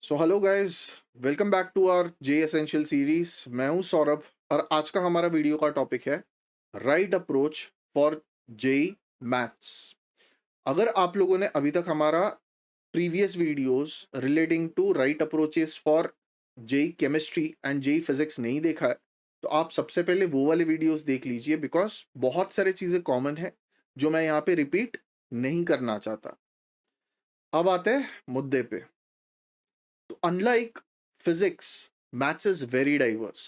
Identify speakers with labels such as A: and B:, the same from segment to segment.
A: Hello guys, welcome back to our JEE essential series. मैं हूं सौरभ और आज का हमारा वीडियो का टॉपिक है right approach for JEE maths. अगर आप लोगों ने अभी तक हमारा previous videos relating to right approaches for JEE chemistry and JEE physics नहीं देखा है तो आप सबसे पहले वो वाले वीडियोस देख लीजिए, बिकॉज बहुत सारे चीजें कॉमन है जो मैं यहाँ पे रिपीट नहीं करना चाहता। अब आते हैं मुद्दे पे। तो unlike physics, maths is very diverse.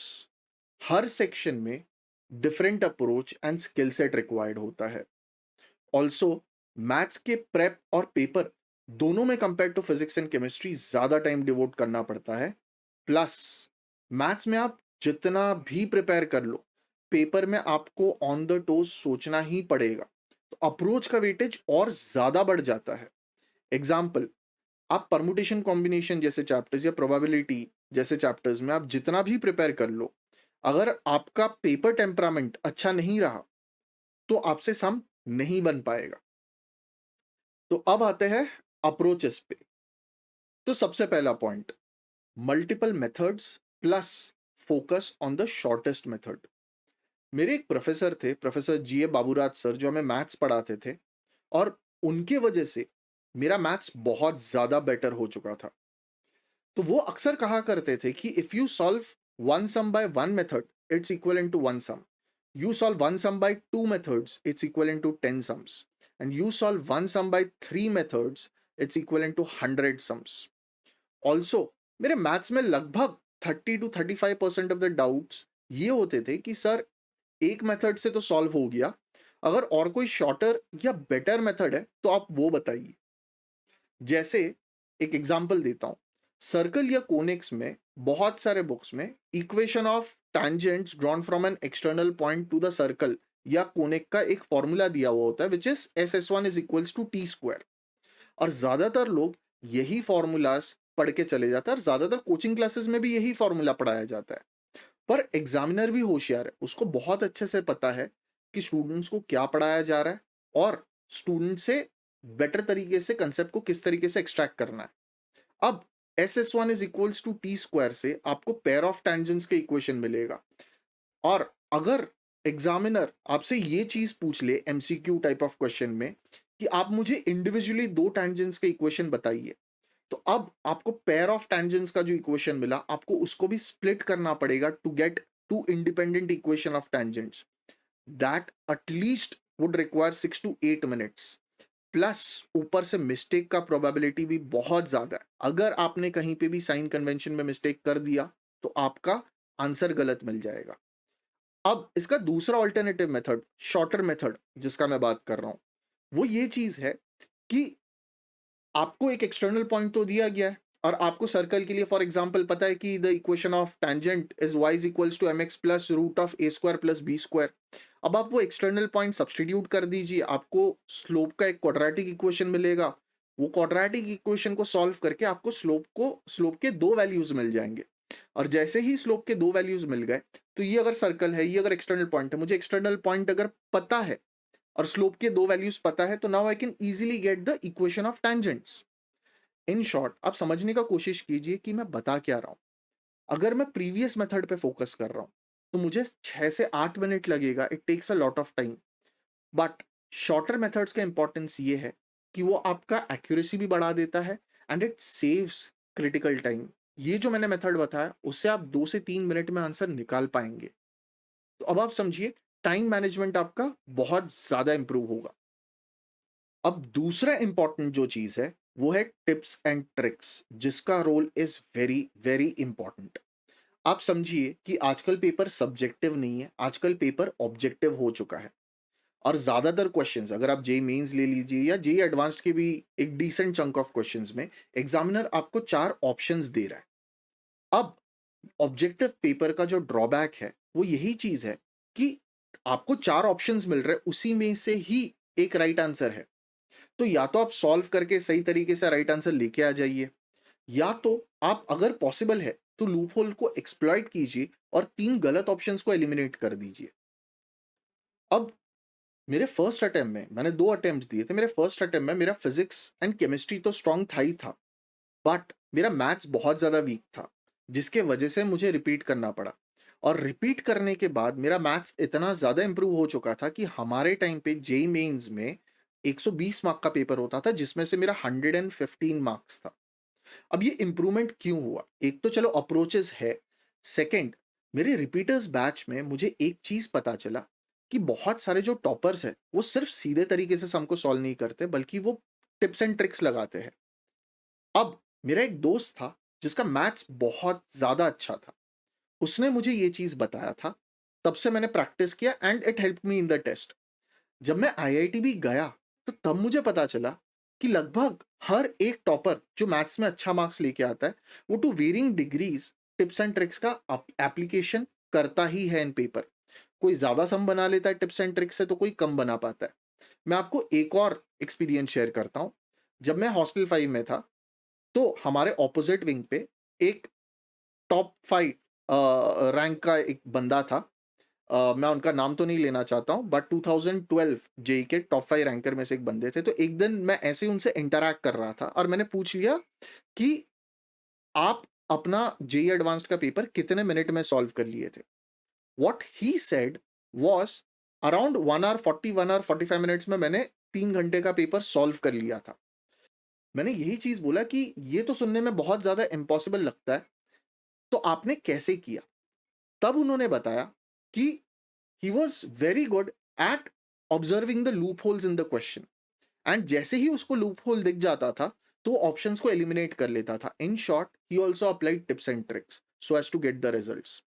A: हर सेक्शन में different approach and skill set required होता है। ऑल्सो मैथ्स के प्रेप और पेपर दोनों में compare to physics and chemistry ज्यादा टाइम डिवोट करना पड़ता है। प्लस मैथ्स में आप जितना भी प्रिपेयर कर लो, पेपर में आपको ऑन द टोज सोचना ही पड़ेगा, तो अप्रोच का वेटेज और ज्यादा बढ़ जाता है। एग्जाम्पल, आप परमुटेशन कॉम्बिनेशन जैसे चैप्टर्स या प्रोबेबिलिटी जैसे चैप्टर्स में आप जितना भी प्रिपेयर कर लो, अगर आपका पेपर टेम्परामेंट अच्छा नहीं रहा तो आपसे सम नहीं बन पाएगा। तो अब आते हैं अप्रोचेस पे। तो सबसे पहला point, multiple methods plus focus on the shortest method. मेरे एक प्रोफेसर थे, प्रोफेसर जी ए बाबूराज सर, जो हमें मैथ्स पढ़ाते थे और उनके वजह से मेरा मैथ्स बहुत ज्यादा बेटर हो चुका था। तो वो अक्सर कहा करते थे कि if you solve one sum by one method it's equal to one sum, you solve one sum by two methods it's equal to 10 sums, and you solve one sum by three methods it's equal to 100 sums. Also मेरे maths में लगभग 30 to 35% of the doubts ये होते थे कि sir एक method से तो सॉल्व हो गया, अगर और कोई शॉर्टर या बेटर मेथड है तो आप वो बताइए। जैसे एक एग्जांपल देता हूं, सर्कल या कोनिक्स में बहुत सारे बुक्स में equation of tangents drawn from an external point to the circle या कोनिक का एक फॉर्मूला दिया हुआ होता है, which is SS1 is equals to T square. और ज्यादातर लोग यही फॉर्मूलाज पढ़ के चले जाते हैं और ज्यादातर कोचिंग क्लासेस में भी यही फॉर्मूला पढ़ाया जाता है। पर एग्जामिनर भी होशियार है, उसको बहुत अच्छे से पता है कि स्टूडेंट्स को क्या पढ़ाया जा रहा है और स्टूडेंट से बेटर तरीके से कंसेप्ट को किस तरीके से एक्सट्रैक्ट करना है। अब SS1 is equals to T square से आपको पेयर ऑफ टेंजेंट्स के इक्वेशन मिलेगा। और अगर एग्जामिनर आपसे ये चीज पूछ ले एमसीक्यू टाइप ऑफ क्वेश्चन में कि आप मुझे इंडिविजुअली दो टेंजेंट्स के इक्वेशन बताइए, तो अब आपको पेयर ऑफ टेंजेंट्स का जो इक्वेशन मिला आपको उसको भी स्प्लिट करना पड़ेगा to get two independent equation of tangents. That at least would require 6 to 8 minutes. Plus ऊपर से मिस्टेक का प्रोबेबिलिटी भी बहुत ज्यादा है। अगर आपने कहीं पे भी साइन कन्वेंशन में मिस्टेक कर दिया तो आपका आंसर गलत मिल जाएगा। अब इसका दूसरा ऑल्टरनेटिव मेथड, शॉर्टर मेथड जिसका मैं बात कर रहा हूं, वो ये चीज है कि आपको एक एक्सटर्नल पॉइंट तो दिया गया है और आपको सर्कल के लिए फॉर एग्जांपल पता है कि the equation of tangent is y is equals to mx plus root of a square plus b square. अब आप वो एक्सटर्नल पॉइंट सब्सटीट्यूट कर दीजिए, आपको स्लोप का एक क्वाड्रेटिक इक्वेशन मिलेगा। वो क्वाड्रेटिक इक्वेशन को सॉल्व करके आपको स्लोप के दो वैल्यूज मिल जाएंगे। और जैसे ही स्लोप के दो वैल्यूज मिल गए, तो ये अगर सर्कल है, ये अगर एक्सटर्नल पॉइंट है, मुझे एक्सटर्नल पॉइंट अगर पता है और स्लोप के दो वैल्यूज पता है, तो now I can easily get the equation of tangents. In short आप समझने का कोशिश कीजिए कि मैं बता क्या रहा हूं। अगर मैं प्रीवियस मेथड पे फोकस कर रहा हूं तो मुझे 6 से 8 मिनट लगेगा, it takes a lot of time. But shorter methods का इंपॉर्टेंस ये है कि वो आपका एक्यूरेसी भी बढ़ा देता है and it saves critical time. ये जो मैंने मेथड बताया उससे आप 2 से 3 मिनट में आंसर निकाल पाएंगे। तो अब आप समझिए, टाइम मैनेजमेंट आपका बहुत ज्यादा इंप्रूव होगा। अब दूसरा इंपॉर्टेंट जो चीज है वो है टिप्स एंड ट्रिक्स, जिसका role is very very important. आप समझिए कि आजकल पेपर सब्जेक्टिव नहीं है, आजकल पेपर ऑब्जेक्टिव हो चुका है। और ज्यादातर क्वेश्चंस अगर आप जेई मेंस ले लीजिए या जेई एडवांस्ड के भी एक डिसेंट चंक ऑफ क्वेश्चंस में एग्जामिनर आपको 4 ऑप्शंस दे रहा है। अब ऑब्जेक्टिव पेपर का जो ड्रॉबैक है वो यही चीज है कि आपको 4 ऑप्शंस मिल रहे हैं, उसी में से ही एक राइट आंसर है। तो या तो आप सॉल्व करके सही तरीके से राइट आंसर लेके आ जाइए, या तो आप अगर पॉसिबल है तो लूप होल को एक्सप्लॉइट कीजिए और 3 गलत ऑप्शंस को एलिमिनेट कर दीजिए। अब मेरे फर्स्ट अटेम्प्ट में मैंने 2 अटेम्प्ट दिए थे, मेरे फर्स्ट अटेम्प्ट में मेरा फिजिक्स एंड केमिस्ट्री तो स्ट्रांग था ही था, बट मेरा मैथ्स बहुत ज़्यादा वीक था, जिसके वजह से मुझे रिपीट करना पड़ा। और रिपीट करने के बाद मेरा मैथ्स इतना ज़्यादा इम्प्रूव हो चुका था कि हमारे टाइम पे जेईई मेंस में 120 मार्क का पेपर होता था, जिसमें से मेरा 115 मार्क्स था। अब ये इम्प्रूवमेंट क्यों हुआ? एक तो चलो अप्रोचेस है, सेकंड मेरे रिपीटर्स बैच में मुझे एक चीज़ पता चला कि बहुत सारे जो टॉपर्स हैं, वो सिर्फ सीधे तरीके से सम को सॉल्व नहीं करते, बल्कि वो टिप्स एंड ट्रिक्स लगाते हैं। अब मेरा एक दोस्त था जिसका मैथ्स बहुत ज़्यादा अच्छा था। उसने मुझे ये चीज़ बताया था, तब से मैंने प्रैक्टिस किया and it helped me in the test. जब मैं आईआईटी गया, तो तब मुझे पता चला कि लगभग हर एक टॉपर जो मैथ्स में अच्छा मार्क्स लेके आता है, वो to varying degrees tips and tricks का एप्लीकेशन करता ही है इन पेपर। कोई ज़्यादा सम बना लेता है टिप्स एंड ट्रिक्स से, तो कोई कम बना पाता है। मैं आपको एक और एक्सपीरियंस शेयर करता हूँ। जब मैं हॉस्टल 5 में था, तो हमारे ऑपोजिट विंग पे एक टॉप 5 रैंक का एक बंदा था। मैं उनका नाम तो नहीं लेना चाहता हूँ, बट 2012 जेई के टॉप 5 रैंकर में से एक बंदे थे। तो एक दिन मैं ऐसे ही उनसे इंटरैक्ट कर रहा था और मैंने पूछ लिया कि आप अपना जेई एडवांस्ड का पेपर कितने मिनट में सॉल्व कर लिए थे? What he said was around 1 hour 40 1 hour 45 minutes में मैंने 3 घंटे का पेपर सॉल्व कर लिया था। मैंने यही चीज़ बोला कि ये तो सुनने में बहुत ज़्यादा इम्पॉसिबल लगता है, तो आपने कैसे किया? तब उन्होंने बताया कि he was very good at observing the loop holes in the question, and जैसे ही उसको लूप होल दिख जाता था, तो ऑप्शंस को एलिमिनेट कर लेता था। In short, he also applied tips and tricks so as to get the results.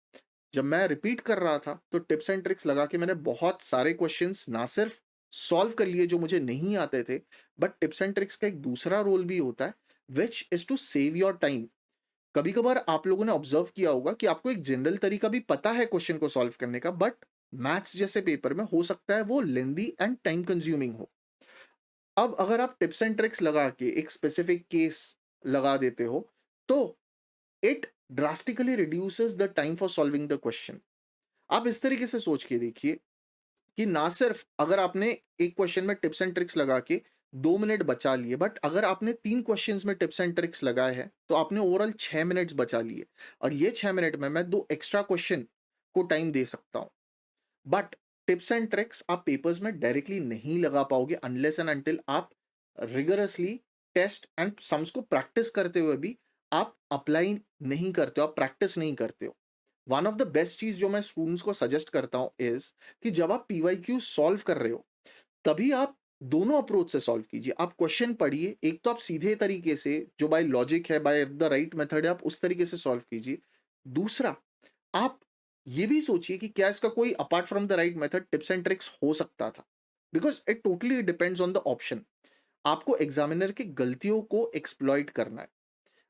A: जब मैं रिपीट कर रहा था, तो टिप्स एंड ट्रिक्स लगा के मैंने बहुत सारे क्वेश्चंस ना सिर्फ सॉल्व कर लिए जो मुझे नहीं आते थे, बट टिप्स एंड ट्रिक्स का एक दूसरा रोल भी होता है, which is to save your time. कभी कभार आप लोगों ने ऑब्जर्व किया होगा कि आपको एक जनरल तरीका भी पता है क्वेश्चन को सॉल्व करने का, बट मैथ्स जैसे पेपर में हो सकता है वो लेंदी एंड टाइम कंज्यूमिंग हो। अब अगर आप टिप्स एंड ट्रिक्स लगा के एक स्पेसिफिक केस लगा देते हो, तो it drastically reduces the time for solving the question. आप इस तरीके से सोच के देखिए कि ना सिर्फ अगर आपने एक क्वेश्चन में टिप्स एंड ट्रिक्स लगा के 2 मिनट बचा लिए, बट अगर आपने 3 क्वेश्चंस में टिप्स एंड ट्रिक्स लगाए हैं, तो आपने ओवरऑल 6 मिनट्स बचा लिए। और ये 6 मिनट में मैं 2 एक्स्ट्रा क्वेश्चन को टाइम दे सकता हूँ। बट टिप्स एंड ट्रिक्स आप पेपर्स में डायरेक्टली नहीं लगा पाओगे अनलेस एंड अनटिल आप रिगरसली टेस्ट एंड सम्स को प्रैक्टिस करते हुए भी आप अप्लाई नहीं करते हो, आप प्रैक्टिस नहीं करते हो। वन ऑफ द बेस्ट चीज जो मैं स्टूडेंट्स को सजेस्ट करता हूं इज कि जब आप पीवाईक्यू सॉल्व कर रहे हो, तभी आप दोनों अप्रोच से सॉल्व कीजिए। आप क्वेश्चन पढ़िए, एक तो आप सीधे तरीके से जो बाय लॉजिक है, बाय द राइट मेथड है, आप उस तरीके से सॉल्व कीजिए। दूसरा, आप ये भी सोचिए कि क्या इसका कोई apart from the right method tips and tricks हो सकता था, because it totally depends on the option. आपको एग्जामिनर की गलतियों को एक्सप्लॉइट करना है।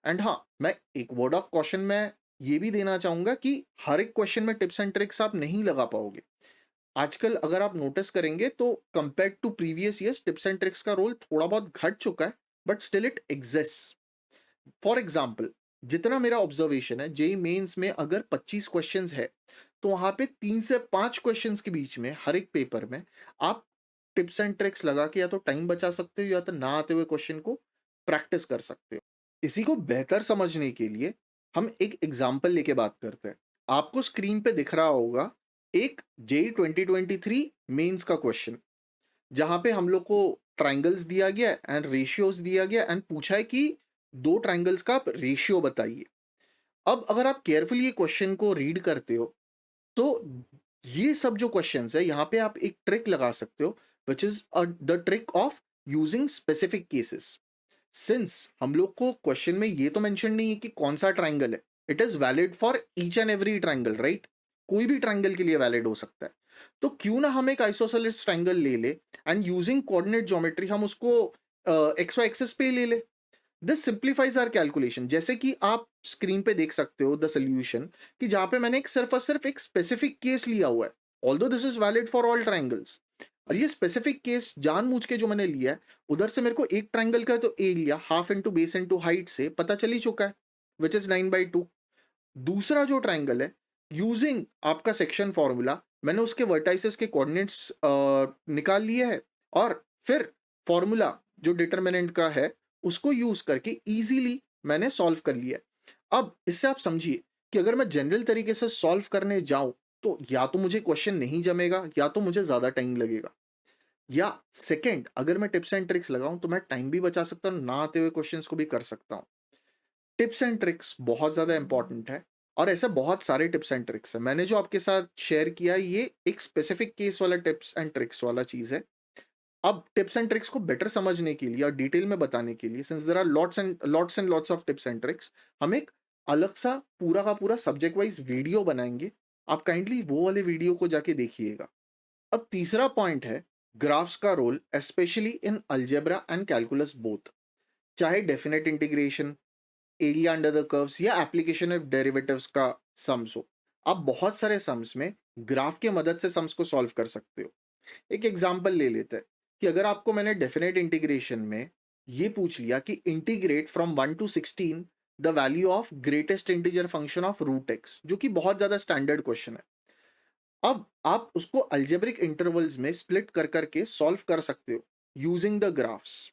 A: एंड हाँ, मैं एक वर्ड ऑफ कॉशन में ये भी देना चाहूंगा कि हर एक क्वेश्चन में टिप्स एंड ट्रिक्स आप नहीं लगा पाओगे। आजकल अगर आप नोटिस करेंगे, तो compare to previous years tips and tricks का रोल थोड़ा बहुत घट चुका है, but still it exist. For example, जितना मेरा ऑब्जर्वेशन है, जेई मेंस में अगर 25 क्वेश्चंस है, तो वहां पे 3 से 5 क्वेश्चंस के बीच में हर एक पेपर में आप टिप्स एंड ट्रिक्स लगा के या तो टाइम बचा सकते हो, या तो ना आते हुए क्वेश्चन को प्रैक्टिस कर सकते हो। इसी को बेहतर समझने के लिए हम एक एग्जाम्पल लेके बात करते हैं। आपको स्क्रीन पे दिख रहा होगा एक जेई 2023 मेंस का क्वेश्चन, जहां पे हम लोग को ट्राइंगल्स दिया गया एंड रेशियोज दिया गया एंड पूछा है कि दो ट्राइंगल्स का आप रेशियो बताइए। अब अगर आप केयरफुली ये क्वेश्चन को रीड करते हो, तो ये सब जो क्वेश्चंस है, यहाँ पे आप एक ट्रिक लगा सकते हो, which is the trick of using specific cases. Since हम लोग को क्वेश्चन में ये तो मेंशन नहीं है कि कौन सा ट्राइंगल है, it is valid for each and every triangle, right? कोई भी ट्राइंगल के लिए वैलिड हो सकता है। तो क्यों ना हम एक आइसोसेलेस ट्राइंगल ले ले एंड यूजिंग कोऑर्डिनेट ज्योमेट्री हम उसको एक्स वाई एक्सिस पे ले ले। This simplifies our calculation. जैसे कि आप स्क्रीन पे देख सकते हो द सोल्यूशन, कि जहां पे मैंने एक सिर्फ और सिर्फ एक स्पेसिफिक केस लिया हुआ है, although this is valid for all triangles. और ये स्पेसिफिक केस जानबूझ के जो मैंने लिया है, उधर से मेरे को एक ट्राइंगल का तो ए लिया, half into base into height से पता चल ही चुका है, विच इज 9/2। दूसरा जो ट्राइंगल है, यूजिंग आपका सेक्शन फॉर्मूला, मैंने उसके वर्टाइसेस के कोऑर्डिनेट्स निकाल लिए हैं, और फिर फॉर्मूला जो डिटरमिनेंट का है, उसको यूज करके इजीली मैंने सॉल्व कर लिया है। अब इससे आप समझिए कि अगर मैं जनरल तरीके से सॉल्व करने जाऊं तो या तो मुझे क्वेश्चन नहीं जमेगा या तो मुझे ज्यादा टाइम लगेगा, या सेकंड अगर मैं टिप्स एंड ट्रिक्स लगाऊं तो मैं टाइम भी बचा सकता हूं, ना आते हुए क्वेश्चंस को भी कर सकता हूं। टिप्स एंड ट्रिक्स बहुत ज्यादा इंपॉर्टेंट है और ऐसे बहुत सारे टिप्स एंड ट्रिक्स है। मैंने जो आपके साथ शेयर किया ये एक स्पेसिफिक केस वाला टिप्स एंड ट्रिक्स वाला चीज है। अब टिप्स एंड ट्रिक्स को बेटर समझने के लिए और डिटेल में बताने के लिए, since there are lots and lots of tips and tricks, हम एक अलग सा पूरा का पूरा सब्जेक्ट वाइज वीडियो बनाएंगे। आप काइंडली वो वाले वीडियो को जाके देखिएगा। अब तीसरा पॉइंट है ग्राफ्स का role, specially in algebra and calculus both. चाहे definite integration, area under the curves या एप्लीकेशन ऑफ डेरिवेटिव्स का सम्स हो, आप बहुत सारे सम्स में ग्राफ के मदद से सम्स को सॉल्व कर सकते हो। एक एग्जांपल ले लेते हैं कि अगर आपको मैंने डेफिनेट इंटीग्रेशन में ये पूछ लिया कि integrate from 1 to 16 the value of greatest integer function of root X, जो कि बहुत ज्यादा स्टैंडर्ड क्वेश्चन है। अब आप उसको अल्जेब्रिक इंटरवल्स में स्प्लिट कर करके सॉल्व कर सकते हो using the graphs.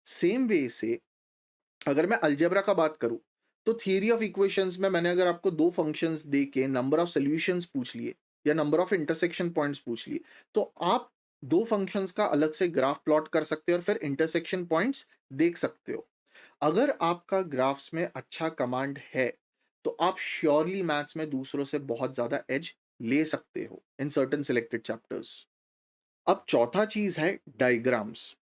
A: Same way से अगर मैं अलजेब्रा का बात करूं तो थियरी ऑफ इक्वेशंस में मैंने अगर आपको दो फंक्शंस दे के नंबर ऑफ सॉल्यूशंस पूछ लिए या नंबर ऑफ इंटरसेक्शन पॉइंट्स पूछ लिए, तो आप दो फंक्शंस का अलग से ग्राफ प्लॉट कर सकते हो और फिर इंटरसेक्शन पॉइंट्स देख सकते हो। अगर आपका ग्राफ्स में अच्छा कमांड है तो आप श्योरली मैथ्स में दूसरों से बहुत ज्यादा एज ले सकते हो इन सर्टेन सिलेक्टेड चैप्टर्स। अब चौथा चीज है diagrams,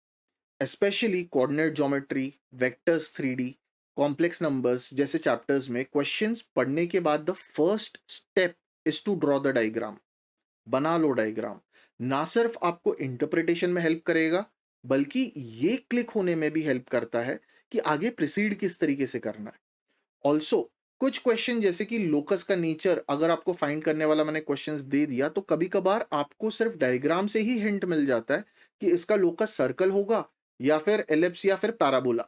A: specially coordinate geometry, vectors, 3D, complex numbers जैसे चैप्टर्स में क्वेश्चंस पढ़ने के बाद the first step is to draw the diagram. बना लो डायग्राम। ना सिर्फ आपको इंटरप्रिटेशन में हेल्प करेगा बल्कि ये क्लिक होने में भी हेल्प करता है कि आगे प्रोसीड किस तरीके से करना है। ऑल्सो कुछ क्वेश्चन जैसे कि लोकस का नेचर अगर आपको फाइंड करने वाला मैंने क्वेश्चंस दे दिया तो कभी कभार आपको सिर्फ डायग्राम से ही हिंट मिल जाता है कि इसका लोकस सर्कल होगा या फिर एलिप्स या फिर पैराबोला।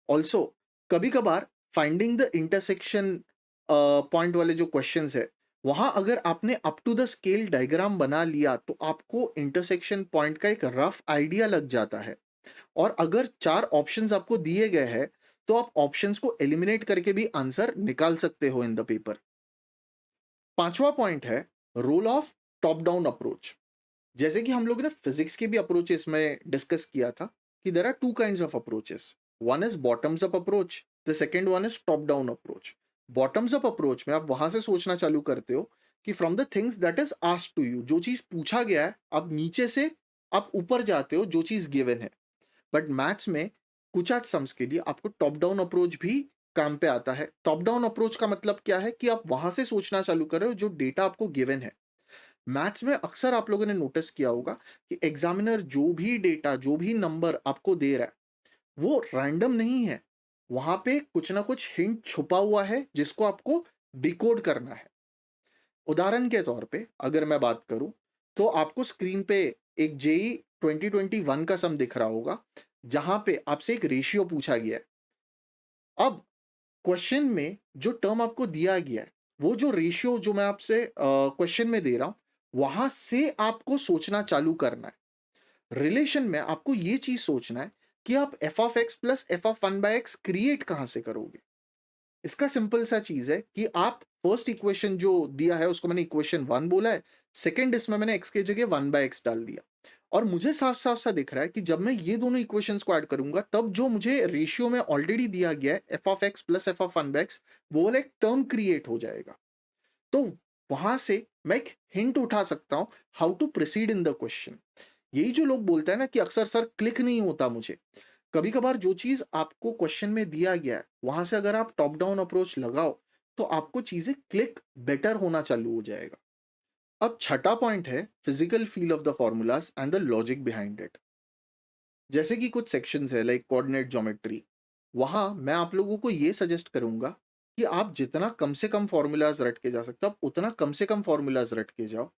A: ऑल्सो कभी कभार फाइंडिंग द इंटरसेक्शन पॉइंट वाले जो क्वेश्चंस है वहां अगर आपने up to the scale diagram बना लिया तो आपको इंटरसेक्शन पॉइंट का एक रफ आइडिया लग जाता है। और अगर चार ऑप्शंस आपको दिए गए हैं तो आप ऑप्शंस को एलिमिनेट करके भी आंसर निकाल सकते हो इन द पेपर। पांचवा पॉइंट है role of top down approach. जैसे कि हम लोग ने फिजिक्स के भी अप्रोचेस में डिस्कस किया था कि there are two kinds of approaches. One is bottoms up approach, the second one is top down approach. Bottoms up approach में आप वहां से सोचना चालू करते हो कि from the things that is asked to you, जो चीज पूछा गया है आप नीचे से आप ऊपर जाते हो जो चीज गिवन है। बट मैथ्स में कुछ आज सम्स के लिए आपको टॉप डाउन अप्रोच भी काम पे आता है। टॉप डाउन अप्रोच का मतलब क्या है कि आप वहां से सोचना चालू कर रहे हो जो डेटा आपको गिवन है। मैथ्स में अक्सर आप लोगों ने नोटिस किया होगा कि एग्जामिनर जो भी डेटा जो भी नंबर आपको दे रहा है वो रैंडम नहीं है। वहां पे कुछ ना कुछ हिंट छुपा हुआ है जिसको आपको डिकोड करना है। उदाहरण के तौर पे अगर मैं बात करूं तो आपको स्क्रीन पे एक जेई 2021 का सम दिख रहा होगा जहां पे आपसे एक रेशियो पूछा गया है। अब क्वेश्चन में जो टर्म आपको दिया गया है वो जो रेशियो जो मैं आपसे क्वेश्चन में दे रहा हूं वहां से आपको सोचना चालू करना है। रिलेशन में आपको ये चीज सोचना है कि आप F of x plus F of one by x create कहां से करोगे। इसका सिंपल सा चीज है कि आप फर्स्ट इक्वेशन जो दिया है उसको मैंने इक्वेशन वन बोला है, सेकंड इसमें मैंने एक्स की जगह वन बाय एक्स डाल दिया। और मुझे साफ साफ सा दिख रहा है कि जब मैं ये दोनों इक्वेशंस को ऐड करूंगा तब जो मुझे रेशियो में ऑलरेडी दिया गया है F of x plus F of one by x, वो वाला एक टर्म क्रिएट हो जाएगा। तो वहां से मैं एक हिंट उठा सकता हूं how to proceed in the question. यही जो लोग बोलते हैं ना कि अक्सर सर क्लिक नहीं होता मुझे, कभी कभार जो चीज आपको क्वेश्चन में दिया गया है वहां से अगर आप टॉप डाउन अप्रोच लगाओ तो आपको चीजें क्लिक बेटर होना चालू हो जाएगा। अब छठा पॉइंट है physical feel of the formulas and the logic behind it. जैसे कि कुछ सेक्शंस है लाइक कोऑर्डिनेट ज्योमेट्री, वहां मैं आप लोगों को ये सजेस्ट करूंगा कि आप जितना कम से कम फॉर्मूलाज रट के जा सकते हो आप उतना कम से कम फॉर्मूलाज रट के जाओ।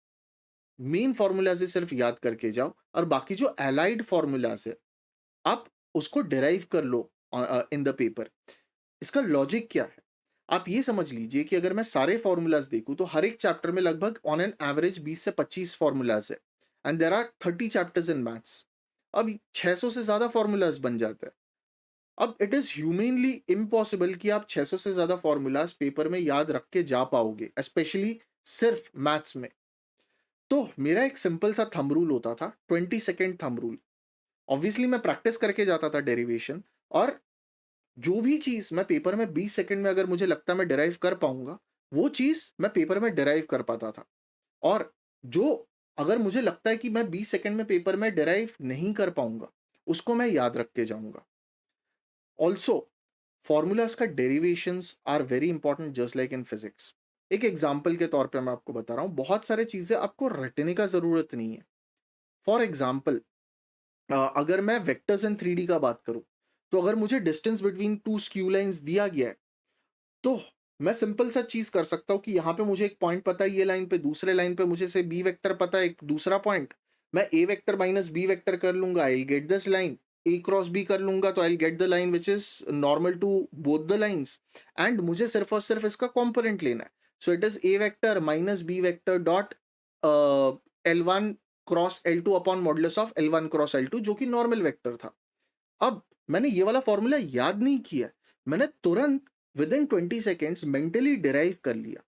A: मेन फॉर्मूलाज सिर्फ याद करके जाओ और बाकी जो एलाइड फॉर्मूलाज है आप उसको डिराइव कर लो इन द पेपर। इसका लॉजिक क्या है आप ये समझ लीजिए कि अगर मैं सारे फॉर्मूलाज देखूं तो हर एक चैप्टर में लगभग ऑन एन एवरेज 20 से 25 फॉर्मूलाज है and there are 30 chapters in maths. अब 600 से ज्यादा फॉर्मूलाज बन जाते हैं। अब इट इज ह्यूमनली इम्पॉसिबल कि आप 600 से ज्यादा फॉर्मूलाज पेपर में याद रख के जा पाओगे, स्पेशली सिर्फ मैथ्स में। तो मेरा एक सिंपल सा थंब रूल होता था, 20 सेकेंड थंब रूल। ऑब्वियसली मैं प्रैक्टिस करके जाता था डेरिवेशन, और जो भी चीज मैं पेपर में 20 सेकेंड में अगर मुझे लगता मैं डिराइव कर पाऊंगा, वो चीज मैं पेपर में डिराइव कर पाता था। और जो अगर मुझे लगता है कि मैं 20 सेकेंड में पेपर में डिराइव नहीं कर पाऊंगा, उसको मैं याद रख के जाऊंगा। ऑल्सो फॉर्मूलाज का derivations are very important, just like in physics. एक एग्जाम्पल के तौर पे मैं आपको बता रहा हूँ, बहुत सारे चीजें आपको रटने का जरूरत नहीं है। फॉर एग्जाम्पल, अगर मैं वेक्टर्स इन 3D का बात करूं, तो अगर मुझे distance between two skew lines दिया गया है, तो मैं सिंपल सा चीज कर सकता हूं कि यहाँ पे मुझे एक पॉइंट पता है, ये लाइन पे, दूसरे लाइन पे मुझे से बी वेक्टर पता है, एक दूसरा पॉइंट। मैं A vector minus B vector कर लूंगा, I get this line. A cross B कर लूंगा तो I get the line which is normal to both the lines. And मुझे सिर्फ और सिर्फ इसका कॉम्पोनेंट लेना है। So it is A vector minus B vector dot L1 cross L2 upon modulus of L1 cross L2, जो कि normal vector था। अब मैंने ये वाला फॉर्मूला याद नहीं किया, मैंने तुरंत with in 20 seconds mentally derive कर लिया।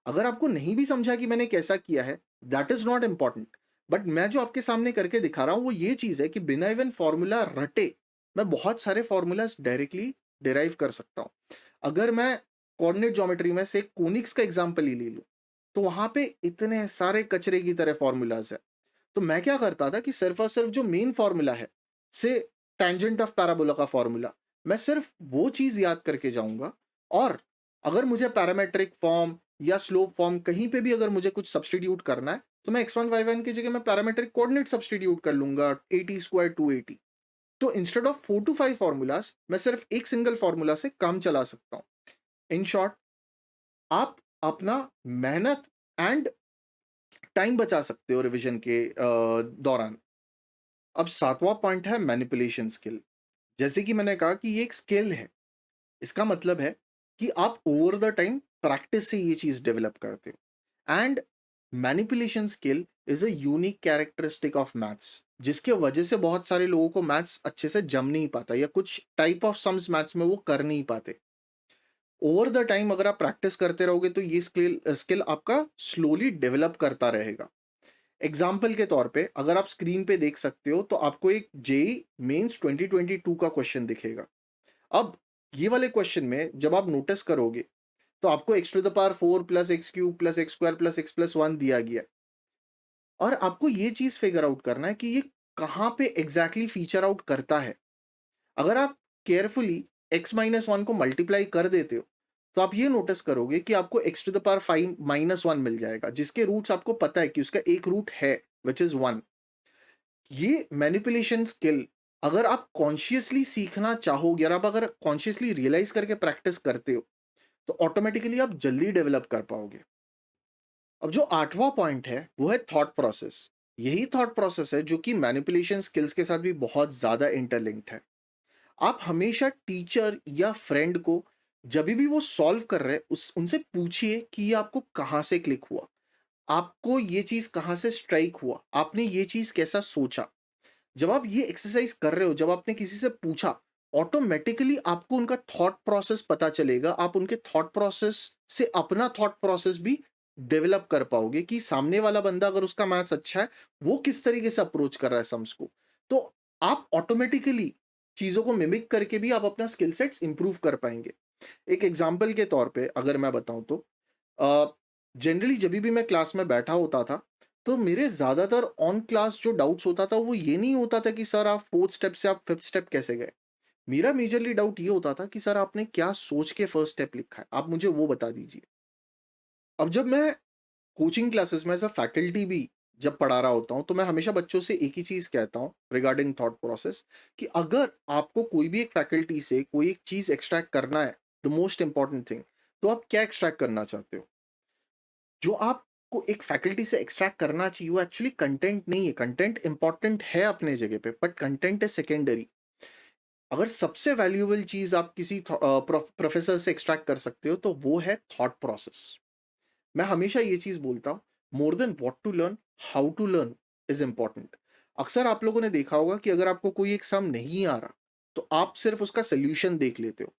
A: अगर आपको नहीं भी समझा कि मैंने कैसा किया है, that is not important. But मैं जो आपके सामने करके दिखा रहा हूं वो ये चीज है कि बिना इवन फॉर्मूला रटे मैं बहुत सारे फॉर्मूलाज डायरेक्टली डिराइव कर सकता हूं। अगर मैं कोऑर्डिनेट ज्योमेट्री में से कोनिक्स का एग्जांपल ही ले लूं, तो वहां पे इतने सारे कचरे की तरह फॉर्मूलाज है। तो मैं क्या करता था कि सिर्फ और सिर्फ जो मेन फॉर्मूला है, से टेंजेंट ऑफ पैराबोला का फॉर्मूला, मैं सिर्फ वो चीज याद करके जाऊंगा। और अगर मुझे पैरामेट्रिक फॉर्म या स्लोप फॉर्म कहीं पे भी अगर मुझे कुछ सब्सटीट्यूट करना है, तो मैं x1 y1 की जगह मैं पैरामेट्रिक कोऑर्डिनेट सब्सटीट्यूट कर लूंगा, 80 स्क्वायर 280। तो इंस्टेड ऑफ 4 to 5 फॉर्मूलाज, मैं सिर्फ एक सिंगल फॉर्मूला से काम चला सकता हूं। इन शॉर्ट, आप अपना मेहनत एंड टाइम बचा सकते हो रिवीजन के दौरान। अब सातवां पॉइंट है मैनिपुलेशन स्किल। जैसे कि मैंने कहा कि ये एक स्किल है। इसका मतलब है कि आप ओवर द टाइम प्रैक्टिस से ये चीज डेवलप करते हो। And manipulation skill is a unique characteristic of maths, जिसके वजह से बहुत सारे लोगों को मैथ्स अच्छे से जम नहीं पाता, या कुछ टाइप ऑफ सम्स मैथ्स में वो कर नहीं पाते। ओवर द टाइम अगर आप प्रैक्टिस करते रहोगे तो ये स्किल स्किल आपका स्लोली डेवलप करता रहेगा। एग्जाम्पल के तौर पे अगर आप स्क्रीन पे देख सकते हो, तो आपको एक जेई मेंस 2022 का क्वेश्चन दिखेगा। अब ये वाले क्वेश्चन में जब आप नोटिस करोगे, तो आपको x⁴ plus x³ plus x² plus x+1 दिया गया है। और आपको ये चीज फिगर आउट करना है कि ये कहाँ पे एग्जैक्टली फीचर आउट करता है। अगर आप केयरफुली x-1 को मल्टीप्लाई कर देते हो, तो आप ये नोटिस करोगे कि आपको x⁵ -1 मिल जाएगा, जिसके रूट्स आपको पता है कि उसका एक रूट है, विच इज 1। ये मैनिपुलेशन स्किल अगर आप कॉन्शियसली सीखना चाहोगे, और आप अगर कॉन्शियसली रियलाइज करके प्रैक्टिस करते हो, तो ऑटोमेटिकली आप जल्दी डेवलप कर पाओगे। अब जो आठवां पॉइंट है वो है थॉट प्रोसेस। यही थॉट प्रोसेस है जो कि मैनिपुलेशन स्किल्स के साथ भी बहुत ज्यादा इंटरलिंक्ड है। आप हमेशा टीचर या फ्रेंड को जब भी वो सॉल्व कर रहे हैं, उस उनसे पूछिए कि ये आपको कहाँ से क्लिक हुआ, आपको ये चीज कहाँ से स्ट्राइक हुआ, आपने ये चीज कैसा सोचा। जब आप ये एक्सरसाइज कर रहे हो, जब आपने किसी से पूछा, ऑटोमेटिकली आपको उनका थॉट प्रोसेस पता चलेगा। आप उनके थॉट प्रोसेस से अपना थॉट प्रोसेस भी डेवलप कर पाओगे कि सामने वाला बंदा अगर उसका मैथ्स अच्छा है, वो किस तरीके से अप्रोच कर रहा है सम्स को। तो आप ऑटोमेटिकली चीजों को मिमिक करके भी आप अपना स्किल सेट्स इंप्रूव कर पाएंगे। एक एग्जाम्पल के तौर पे अगर मैं बताऊं तो, जनरली जब भी मैं क्लास में बैठा होता था, तो मेरे ज्यादातर ऑन क्लास जो डाउट्स होता था वो ये नहीं होता था कि सर आप फोर्थ स्टेप से आप फिफ्थ स्टेप कैसे गए। मेरा मेजरली डाउट ये होता था कि सर आपने क्या सोच के फर्स्ट स्टेप लिखा है, आप मुझे वो बता दीजिए। अब जब मैं कोचिंग क्लासेस में एज अ फैकल्टी भी जब पढ़ा रहा होता हूँ, तो मैं हमेशा बच्चों से एक ही चीज कहता हूँ रिगार्डिंग थॉट प्रोसेस, कि अगर आपको कोई भी एक फैकल्टी से कोई एक चीज एक्सट्रैक्ट करना है, द मोस्ट इंपॉर्टेंट थिंग, तो आप क्या एक्सट्रैक्ट करना चाहते हो। जो आपको एक फैकल्टी से एक्सट्रैक्ट करना चाहिए वो एक्चुअली कंटेंट नहीं है। कंटेंट इंपॉर्टेंट है अपने जगह पे, बट कंटेंट है सेकेंडरी। अगर सबसे वैल्यूएबल चीज आप किसी प्रोफेसर से एक्सट्रैक्ट कर सकते हो, तो वो है थॉट प्रोसेस। मैं हमेशा ये चीज बोलता हूँ, more than what to learn, how to learn is important. अक्सर आप लोगों ने देखा होगा कि अगर आपको कोई एक सम नहीं आ रहा, तो आप सिर्फ उसका सोल्यूशन देख लेते हो,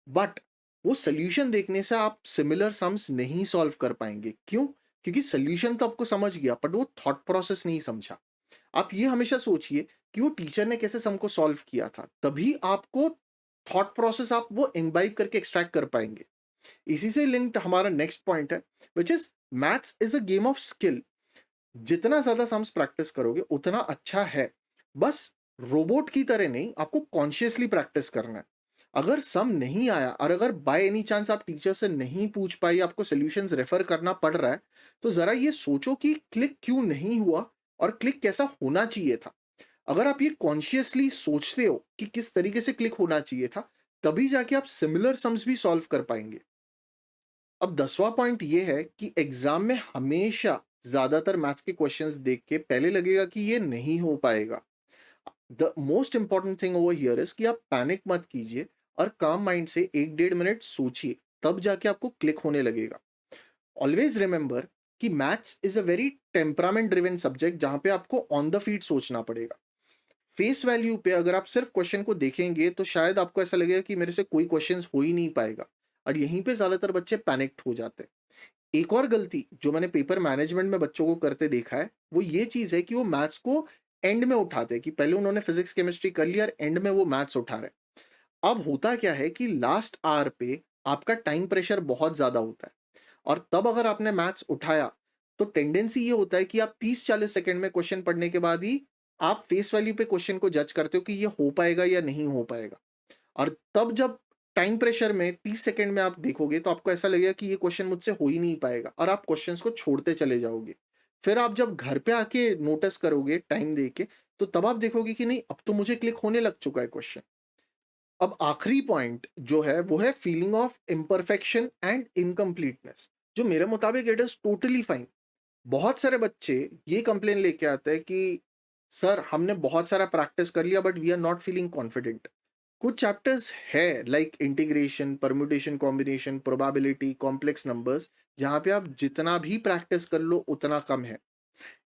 A: बट वो सोल्यूशन देखने से आप सिमिलर सम्स नहीं सॉल्व कर पाएंगे। क्यों? क्योंकि सोल्यूशन तो आपको समझ गया, बट वो थॉट प्रोसेस नहीं समझा। आप ये हमेशा सोचिए कि वो टीचर ने कैसे सम को सॉल्व किया था, तभी आपको थॉट प्रोसेस आप वो इम्बाइब करके एक्सट्रैक्ट कर पाएंगे। इसी से लिंक्ड हमारा नेक्स्ट पॉइंट है, which is maths is a game of skill. जितना ज्यादा सम्स प्रैक्टिस करोगे उतना अच्छा है। बस रोबोट की तरह नहीं, आपको कॉन्शियसली प्रैक्टिस करना है। अगर सम नहीं आया और अगर बाय एनी चांस आप टीचर से नहीं पूछ पाई, आपको सॉल्यूशंस रेफर करना पड़ रहा है, तो जरा ये सोचो कि क्लिक क्यों नहीं हुआ और क्लिक कैसा होना चाहिए था। अगर आप ये कॉन्शियसली सोचते हो कि किस तरीके से क्लिक होना चाहिए था, तभी जाके आप सिमिलर सम्स भी सॉल्व कर पाएंगे। अब 10वां पॉइंट ये है कि एग्जाम में हमेशा ज्यादातर मैथ्स के क्वेश्चंस देख के पहले लगेगा कि ये नहीं हो पाएगा। The most important thing over here is कि आप पैनिक मत कीजिए और काम माइंड से 1-1.5 मिनट सोचिए, तब जाके आपको क्लिक होने लगेगा। ऑलवेज रिमेंबर कि maths is a very temperament driven subject, जहां पे आपको ऑन द फीट सोचना पड़ेगा। फेस वैल्यू पे अगर आप सिर्फ क्वेश्चन को देखेंगे तो शायद आपको ऐसा लगेगा कि मेरे से कोई क्वेश्चन हो ही नहीं पाएगा, और यहीं पे ज्यादातर बच्चे पैनिक्ड हो जाते हैं। एक और गलती जो मैंने पेपर मैनेजमेंट में बच्चों को करते देखा है, वो ये चीज है कि वो मैथ्स को एंड में उठाते हैं, कि पहले उन्होंने फिजिक्स केमिस्ट्री कर लिया और एंड में वो मैथ्स उठा रहे हैं। अब होता क्या है कि लास्ट आवर पे आपका टाइम प्रेशर बहुत ज्यादा होता है, और तब अगर आपने मैथ्स उठाया तो टेंडेंसी ये होता है कि आप 30-40 सेकंड में क्वेश्चन पढ़ने के बाद ही आप फेस वैल्यू पे क्वेश्चन को जज करते हो कि ये हो पाएगा या नहीं हो पाएगा। और तब जब टाइम प्रेशर में 30 सेकंड में आप देखोगे तो आपको ऐसा लगेगा कि ये क्वेश्चन मुझसे हो ही नहीं पाएगा, और आप क्वेश्चंस को छोड़ते चले जाओगे। फिर आप जब घर पे आके नोटिस करोगे टाइम दे के, तो तब आप देखोगे कि नहीं, अब तो मुझे क्लिक होने लग चुका है क्वेश्चन। अब आखिरी पॉइंट जो है वो है feeling of imperfection and incompleteness, जो मेरे मुताबिक इट इज टोटली फाइन। बहुत सारे बच्चे ये कंप्लेन लेके आते हैं कि सर हमने बहुत सारा प्रैक्टिस कर लिया but we are not feeling confident. कुछ चैप्टर्स है like integration, permutation, combination, probability, complex numbers, जहां पे आप जितना भी प्रैक्टिस कर लो उतना कम है।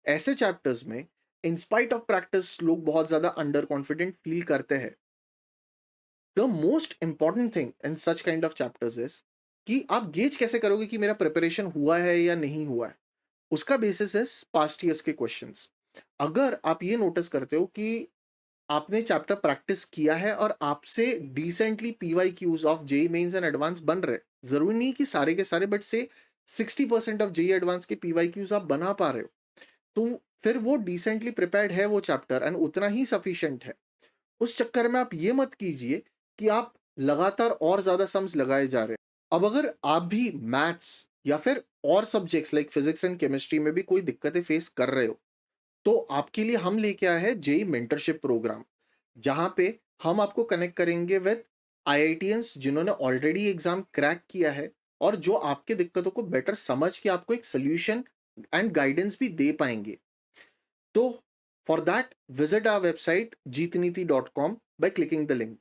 A: ऐसे चैप्टर्स में इन स्पाइट ऑफ प्रैक्टिस लोग बहुत ज्यादा अंडर कॉन्फिडेंट फील करते हैं। The most important thing in such kind of chapters is कि आप गेज कैसे करोगे कि मेरा प्रिपरेशन हुआ है या नहीं हुआ है। उसका बेसिस है पास्ट ईयर्स के क्वेश्चंस। अगर आप ये नोटिस करते हो कि आपने चैप्टर प्रैक्टिस किया है और आपसे decently PYQs of JEE mains and advance बन रहे, जरूरी नहीं कि सारे के सारे, बट से 60% ऑफ जेई एडवांस के पीवाई क्यूज आप बना पा रहे हो, तो फिर वो डिसेंटली प्रिपेयर्ड है वो चैप्टर, एंड उतना ही सफिशिएंट है। उस चक्कर में आप ये मत कीजिए कि आप लगातार और ज्यादा सम्स लगाए जा रहे हैं। अब अगर आप भी मैथ्स या फिर और subjects like physics and chemistry में भी कोई दिक्कतें फेस कर रहे हो, तो आपके लिए हम लेके आए हैं जेई मेंटरशिप प्रोग्राम, जहां पे हम आपको कनेक्ट करेंगे विद आईआईटियंस जिन्होंने ऑलरेडी एग्जाम क्रैक किया है, और जो आपके दिक्कतों को बेटर समझ के आपको एक सोल्यूशन एंड गाइडेंस भी दे पाएंगे। तो for that visit our website jeetniti.com by clicking the link.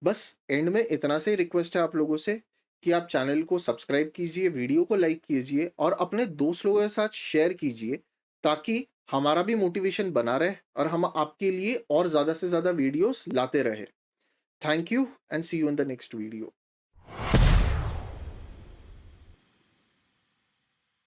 A: बस एंड में इतना से रिक्वेस्ट है आप लोगों से कि आप चैनल को सब्सक्राइब कीजिए, वीडियो को लाइक कीजिए और अपने दोस्त लोगों के साथ शेयर कीजिए, ताकि हमारा भी मोटिवेशन बना रहे और हम आपके लिए और ज़्यादा से ज़्यादा वीडियोस लाते रहे। Thank you and see you in the next video.